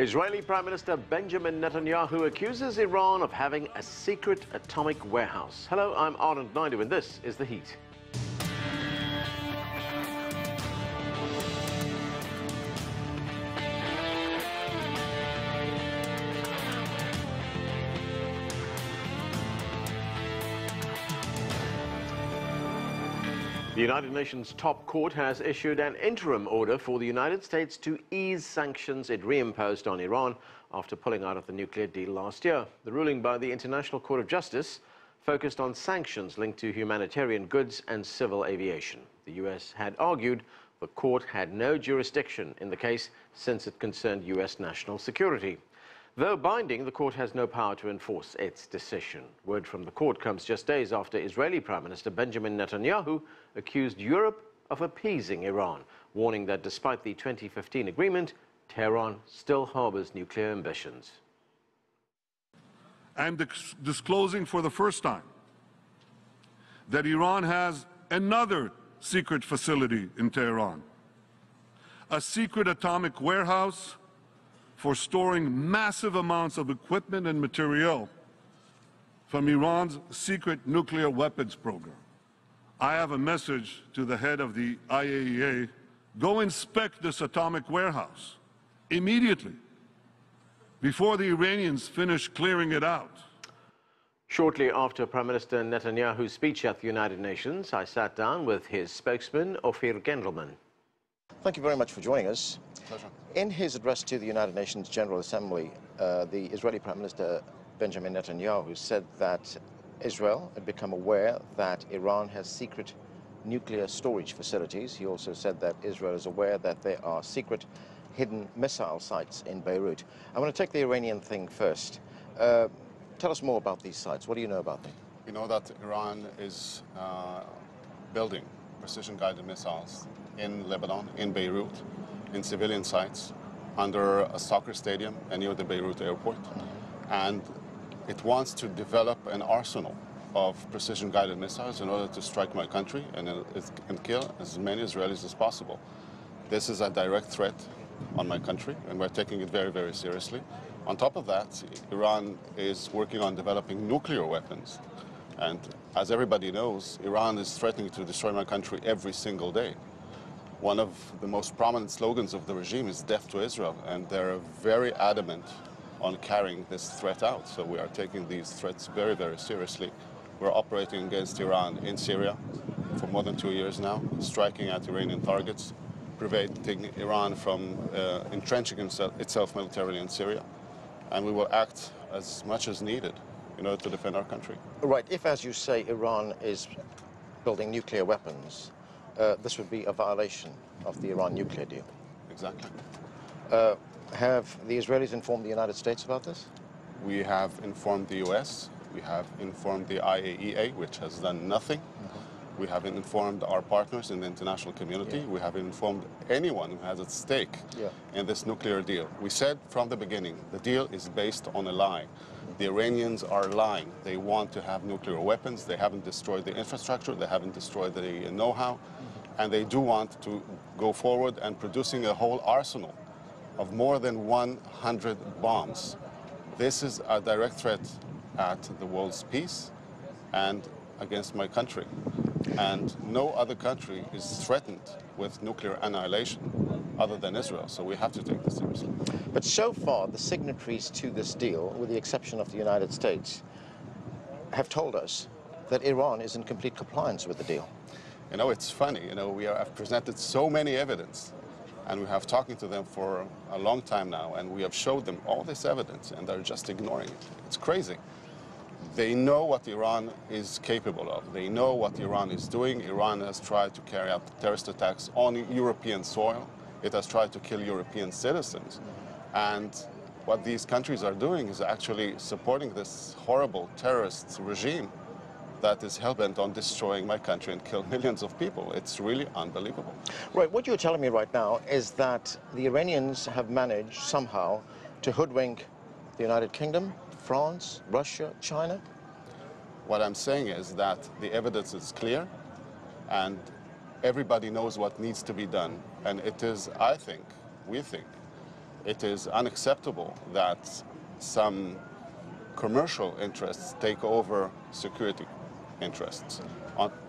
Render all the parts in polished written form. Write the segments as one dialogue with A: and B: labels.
A: Israeli Prime Minister Benjamin Netanyahu accuses Iran of having a secret atomic warehouse. Hello, I'm Anand Naidoo, and this is The Heat. The United Nations top court has issued an interim order for the United States to ease sanctions it reimposed on Iran after pulling out of the nuclear deal last year. The ruling by the International Court of Justice focused on sanctions linked to humanitarian goods and civil aviation. The U.S. had argued the court had no jurisdiction in the case since it concerned U.S. national security. Though binding, the court has no power to enforce its decision. Word from the court comes just days after Israeli Prime Minister Benjamin Netanyahu accused Europe of appeasing Iran, warning that despite the 2015 agreement, Tehran still harbors nuclear ambitions.
B: I'm disclosing for the first time that Iran has another secret facility in Tehran, a secret atomic warehouse for storing massive amounts of equipment and material from Iran's secret nuclear weapons program. I have a message to the head of the IAEA. Go inspect this atomic warehouse immediately, before the Iranians finish clearing it out.
A: Shortly after Prime Minister Netanyahu's speech at the United Nations, I sat down with his spokesman, Ofir Gendelman.
C: Thank you very much for joining us.
D: Pleasure.
C: In his address to the United Nations General Assembly, the Israeli Prime Minister Benjamin Netanyahu said that Israel had become aware that Iran has secret nuclear storage facilities. He also said that Israel is aware that there are secret hidden missile sites in Beirut. I want to take the Iranian thing first. Tell us more about these sites. What do you know about them?
D: We know that Iran is building precision-guided missiles in Lebanon, in Beirut, in civilian sites, under a soccer stadium and near the Beirut airport. And it wants to develop an arsenal of precision-guided missiles in order to strike my country and kill as many Israelis as possible. This is a direct threat on my country, and we're taking it very, very seriously. On top of that, Iran is working on developing nuclear weapons. And as everybody knows, Iran is threatening to destroy my country every single day. One of the most prominent slogans of the regime is death to Israel, and they're very adamant on carrying this threat out. So we are taking these threats very, very seriously. We're operating against Iran in Syria for more than 2 years now, striking at Iranian targets, preventing Iran from entrenching itself militarily in Syria. And we will act as much as needed in order to defend our country.
C: Right. If, as you say, Iran is building nuclear weapons, this would be a violation of the Iran nuclear deal.
D: Exactly.
C: Have the Israelis informed the United States about this?
D: We have informed the US. We have informed the IAEA, which has done nothing. We have informed our partners in the international community. We have informed anyone who has at stake in this nuclear deal. We said from the beginning, the deal is based on a lie. The Iranians are lying. They want to have nuclear weapons. They haven't destroyed the infrastructure. They haven't destroyed the know-how. And they do want to go forward and producing a whole arsenal of more than 100 bombs. This is a direct threat at the world's peace and against my country. And no other country is threatened with nuclear annihilation other than Israel, so we have to take this seriously.
C: But so far, the signatories to this deal, with the exception of the United States, have told us that Iran is in complete compliance with the deal.
D: You know, it's funny, we have presented so many evidence, and we have talking to them for a long time now, and we have showed them all this evidence, and they're just ignoring it. It's crazy. They know what Iran is capable of. They know what Iran is doing. Iran has tried to carry out terrorist attacks on European soil. It has tried to kill European citizens. And what these countries are doing is actually supporting this horrible terrorist regime that is hell-bent on destroying my country and kill millions of people. It's really unbelievable.
C: Right, what you're telling me right now is that the Iranians have managed somehow to hoodwink the United Kingdom, France, Russia, China?
D: What I'm saying is that the evidence is clear and everybody knows what needs to be done. And it is, I think, we think, it is unacceptable that some commercial interests take over security interests.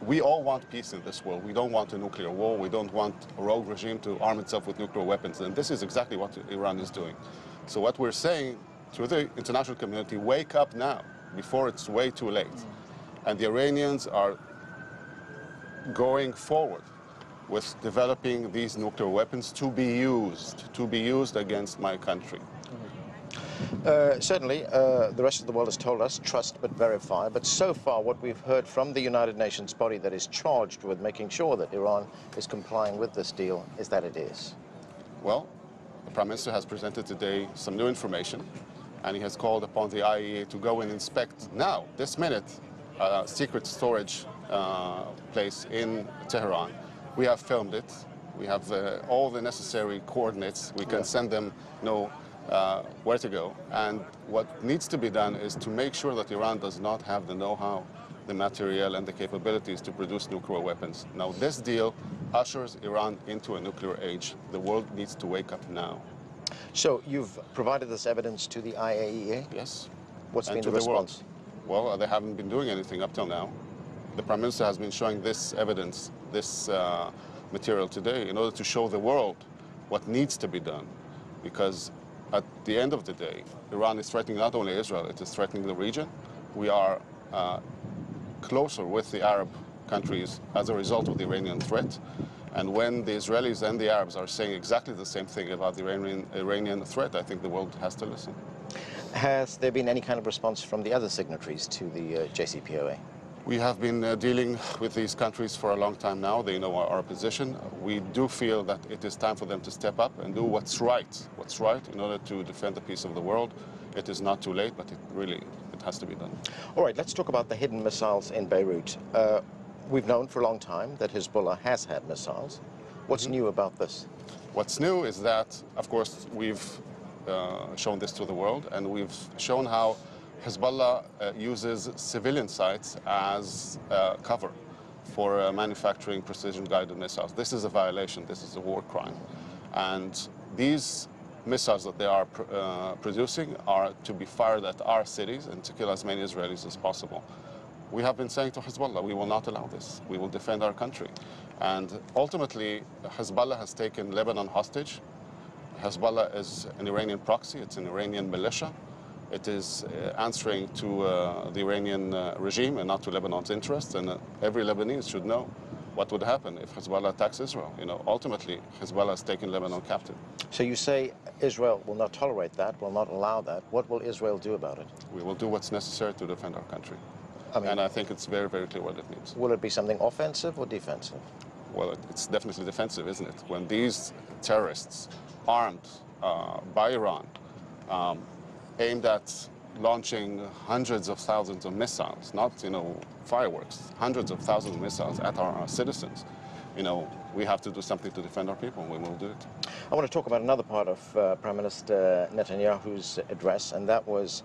D: We all want peace in this world. We don't want a nuclear war. We don't want a rogue regime to arm itself with nuclear weapons. And this is exactly what Iran is doing. So what we're saying to the international community, wake up now, before it's way too late. And the Iranians are going forward with developing these nuclear weapons to be used against my country.
C: Certainly, the rest of the world has told us, trust but verify. But so far, what we've heard from the United Nations body that is charged with making sure that Iran is complying with this deal is that it is.
D: Well, the Prime Minister has presented today some new information, and he has called upon the IAEA to go and inspect now, this minute, a secret storage place in Tehran. We have filmed it. We have all the necessary coordinates. We can send them, where to go. And what needs to be done is to make sure that Iran does not have the know-how, the material, and the capabilities to produce nuclear weapons. Now, this deal ushers Iran into a nuclear age. The world needs to wake up now.
C: So you've provided this evidence to the IAEA?
D: Yes.
C: What's been the response?
D: Well, they haven't been doing anything up till now. The Prime Minister has been showing this evidence, this material today, in order to show the world what needs to be done. Because at the end of the day, Iran is threatening not only Israel, it is threatening the region. We are closer with the Arab countries as a result of the Iranian threat. And when the Israelis and the Arabs are saying exactly the same thing about the Iranian threat, I think the world has to listen.
C: Has there been any kind of response from the other signatories to the JCPOA?
D: We have been dealing with these countries for a long time now. They know our position. We do feel that it is time for them to step up and do what's right in order to defend the peace of the world. It is not too late, but it has to be done. All
C: right, let's talk about the hidden missiles in Beirut. We've known for a long time that Hezbollah has had missiles. What's new about this?
D: What's new is that, of course, we've shown this to the world, and we've shown how Hezbollah uses civilian sites as cover for manufacturing precision-guided missiles. This is a violation. This is a war crime. And these missiles that they are producing are to be fired at our cities and to kill as many Israelis as possible. We have been saying to Hezbollah, we will not allow this. We will defend our country. And ultimately, Hezbollah has taken Lebanon hostage. Hezbollah is an Iranian proxy. It's an Iranian militia. It is answering to the Iranian regime and not to Lebanon's interests. And every Lebanese should know what would happen if Hezbollah attacks Israel. Ultimately, Hezbollah has taken Lebanon captive.
C: So you say Israel will not tolerate that, will not allow that. What will Israel do about it?
D: We will do what's necessary to defend our country. And I think it's very, very clear what it means.
C: Will it be something offensive or defensive?
D: Well, it's definitely defensive, isn't it? When these terrorists, armed by Iran, aimed at launching hundreds of thousands of missiles, not, fireworks, hundreds of thousands of missiles at our citizens, we have to do something to defend our people, and we will do it.
C: I want to talk about another part of Prime Minister Netanyahu's address, and that was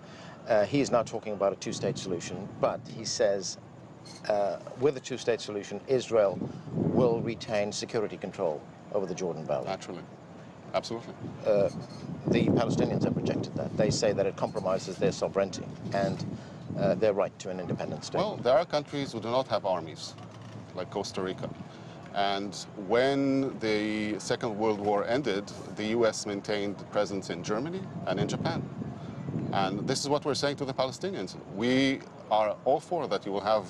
C: he is now talking about a two-state solution, but he says with a two-state solution, Israel will retain security control over the Jordan Valley.
D: Naturally. Absolutely.
C: The Palestinians have rejected that. They say that it compromises their sovereignty and their right to an independent state.
D: Well, there are countries who do not have armies, like Costa Rica. And when the Second World War ended, the U.S. maintained presence in Germany and in Japan. And this is what we're saying to the Palestinians. We are all for that you will have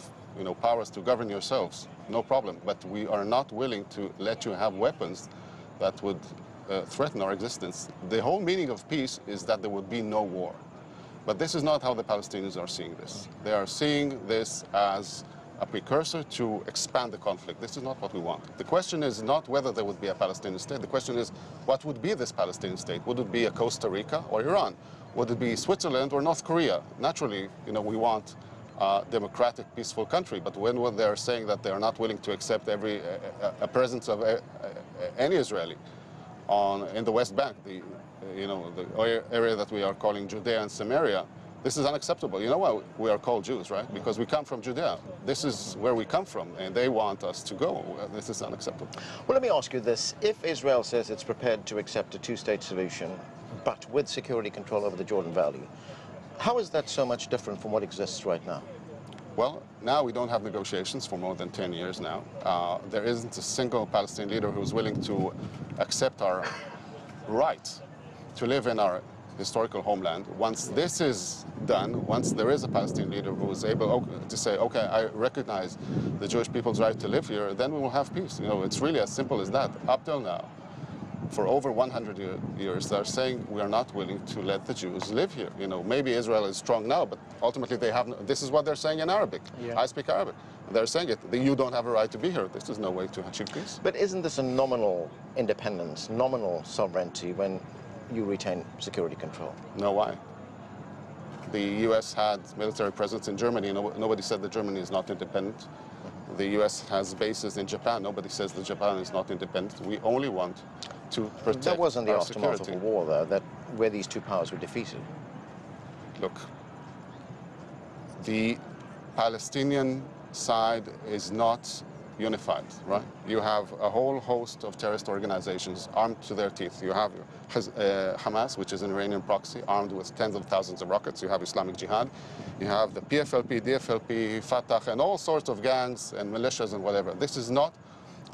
D: powers to govern yourselves, no problem. But we are not willing to let you have weapons that would threaten our existence. The whole meaning of peace is that there would be no war. But this is not how the Palestinians are seeing this. They are seeing this as a precursor to expand the conflict. This is not what we want. The question is not whether there would be a Palestinian state. The question is, what would be this Palestinian state? Would it be a Costa Rica or Iran? Would it be Switzerland or North Korea? Naturally, we want a democratic, peaceful country. But when they are saying that they are not willing to accept a presence of any Israeli in the West Bank, the area that we are calling Judea and Samaria, this is unacceptable. You know why we are called Jews, right? Because we come from Judea. This is where we come from, and they want us to go. This is unacceptable.
C: Well, let me ask you this. If Israel says it's prepared to accept a two-state solution, but with security control over the Jordan Valley. How is that so much different from what exists right now?
D: Well, now we don't have negotiations for more than 10 years now. There isn't a single Palestinian leader who's willing to accept our right to live in our historical homeland. Once this is done, once there is a Palestinian leader who is able to say, okay, I recognize the Jewish people's right to live here, then we will have peace. You know, it's really as simple as that. Up till now, for over 100 years, they're saying we are not willing to let the Jews live here. You know, maybe Israel is strong now, but ultimately they have no, this is what they're saying in Arabic.
C: Yeah.
D: I speak Arabic. They're saying it. You don't have a right to be here. This is no way to achieve peace.
C: But isn't this a nominal independence, nominal sovereignty when you retain security control?
D: No, why? The U.S. had military presence in Germany. Nobody said that Germany is not independent. The U.S. has bases in Japan. Nobody says that Japan is not independent. We only want to protect
C: That wasn't the
D: our
C: aftermath
D: security.
C: of a war, though, where these two powers were defeated.
D: Look, the Palestinian side is not unified, right? You have a whole host of terrorist organizations armed to their teeth. You have Hamas, which is an Iranian proxy, armed with tens of thousands of rockets. You have Islamic Jihad. You have the PFLP, DFLP, Fatah, and all sorts of gangs and militias and whatever. This is not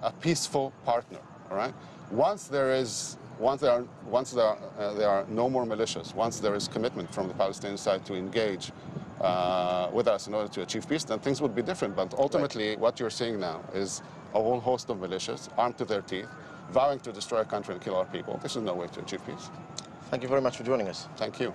D: a peaceful partner, all right? Once there are no more militias, once there is commitment from the Palestinian side to engage with us in order to achieve peace, then things would be different. But ultimately, what you're seeing now is a whole host of militias armed to their teeth, vowing to destroy our country and kill our people. This is no way to achieve peace.
C: Thank you very much for joining us.
D: Thank you.